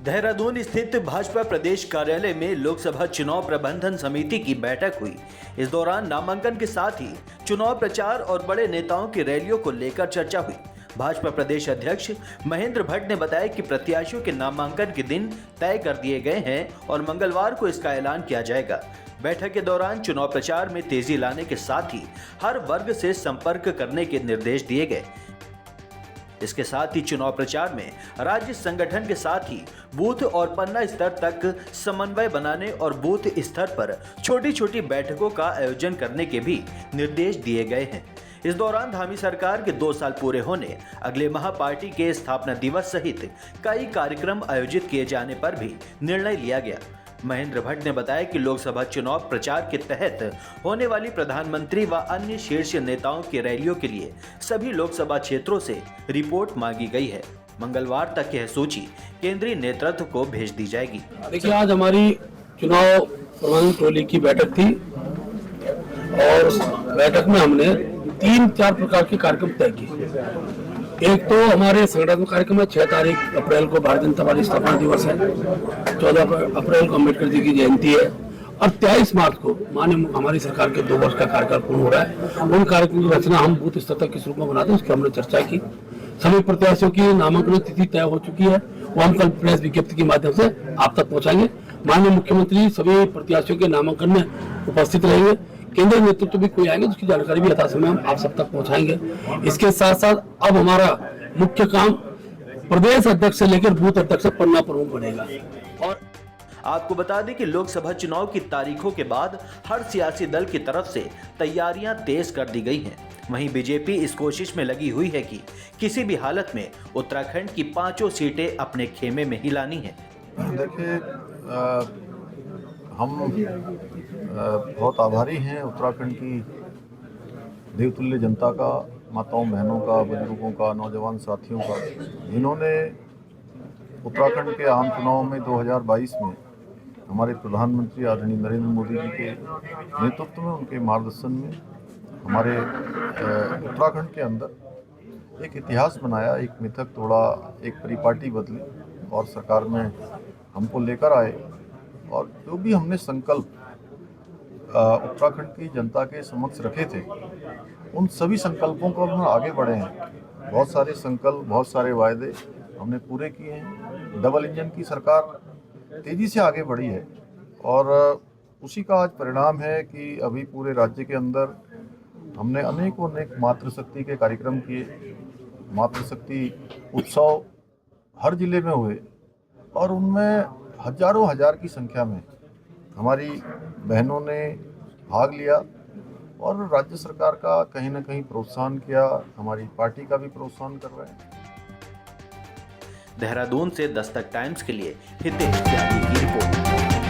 देहरादून स्थित भाजपा प्रदेश कार्यालय में लोकसभा चुनाव प्रबंधन समिति की बैठक हुई। इस दौरान नामांकन के साथ ही चुनाव प्रचार और बड़े नेताओं की रैलियों को लेकर चर्चा हुई। भाजपा प्रदेश अध्यक्ष महेंद्र भट्ट ने बताया कि प्रत्याशियों के नामांकन के दिन तय कर दिए गए हैं और मंगलवार को इसका ऐलान किया जाएगा। बैठक के दौरान चुनाव प्रचार में तेजी लाने के साथ ही हर वर्ग से संपर्क करने के निर्देश दिए गए। इसके साथ ही चुनाव प्रचार में राज्य संगठन के साथ ही बूथ और पन्ना स्तर तक समन्वय बनाने और बूथ स्तर पर छोटी छोटी बैठकों का आयोजन करने के भी निर्देश दिए गए हैं। इस दौरान धामी सरकार के 2 साल पूरे होने, अगले माह पार्टी के स्थापना दिवस सहित कई कार्यक्रम आयोजित किए जाने पर भी निर्णय लिया गया। महेंद्र भट्ट ने बताया कि लोकसभा चुनाव प्रचार के तहत होने वाली प्रधानमंत्री व अन्य शीर्ष नेताओं की रैलियों के लिए सभी लोकसभा क्षेत्रों से रिपोर्ट मांगी गई है। मंगलवार तक यह सूची केंद्रीय नेतृत्व को भेज दी जाएगी। देखिए, आज हमारी चुनाव प्रबंधन टोली की बैठक थी और बैठक में हमने 3-4 प्रकार के कार्यक्रम तय किए। एक तो हमारे संगठनात्मक कार्यक्रम है, 6 तारीख अप्रैल को भारतीय जनता पार्टी स्थापना दिवस है, 14 अप्रैल को अम्बेडकर जी की जयंती है और 23 मार्च को माननीय हमारी सरकार के 2 वर्ष का कार्यकाल पूर्ण हो रहा है। उन कार्यक्रम की रचना हम बूथ स्तर तक किस रूप में बनाते हैं, उसकी हमने चर्चा की। सभी प्रत्याशियों की नामांकन तिथि तय हो चुकी है, वो हम कल प्रेस विज्ञप्ति के माध्यम से आप तक पहुंचाएंगे। माननीय मुख्यमंत्री सभी प्रत्याशियों के नामांकन में उपस्थित रहेंगे। केंद्रीय नेतृत्व भी कोई आएंगे, उसकी जानकारी भी यथासमय हम आप सब तक पहुंचाएंगे। इसके साथ साथ अब हमारा मुख्य काम प्रदेश अध्यक्ष से लेकर बूथ अध्यक्ष पन्ना प्रमुख बनेगा। और आपको बता दें कि लोकसभा चुनाव की तारीखों के बाद हर सियासी दल की तरफ से तैयारियां तेज कर दी गई हैं। वहीं बीजेपी इस कोशिश में लगी हुई है कि किसी भी हालत में उत्तराखंड की 5 सीटें अपने खेमे में ही लानी है। देखिए, हम बहुत आभारी हैं उत्तराखंड की देवतुल्य जनता का, माताओं बहनों का, बुजुर्गों का, नौजवान साथियों का, जिन्होंने उत्तराखंड के आम चुनाव में 2022 में हमारे प्रधानमंत्री आदरणीय नरेंद्र मोदी जी के नेतृत्व में, उनके मार्गदर्शन में हमारे उत्तराखंड के अंदर एक इतिहास बनाया, एक मिथक तोड़ा, एक परिपाटी बदली और सरकार में हमको लेकर आए। और जो भी हमने संकल्प उत्तराखंड की जनता के समक्ष रखे थे, उन सभी संकल्पों को हम आगे बढ़े हैं। बहुत सारे संकल्प, बहुत सारे वायदे हमने पूरे किए हैं। डबल इंजन की सरकार तेज़ी से आगे बढ़ी है और उसी का आज परिणाम है कि अभी पूरे राज्य के अंदर हमने अनेक मातृशक्ति के कार्यक्रम किए। मातृशक्ति उत्सव हर जिले में हुए और उनमें हजारों हजार की संख्या में हमारी बहनों ने भाग लिया और राज्य सरकार का कहीं ना कहीं प्रोत्साहन किया, हमारी पार्टी का भी प्रोत्साहन कर रहे हैं। देहरादून से दस्तक टाइम्स के लिए हितेश त्यागी की रिपोर्ट।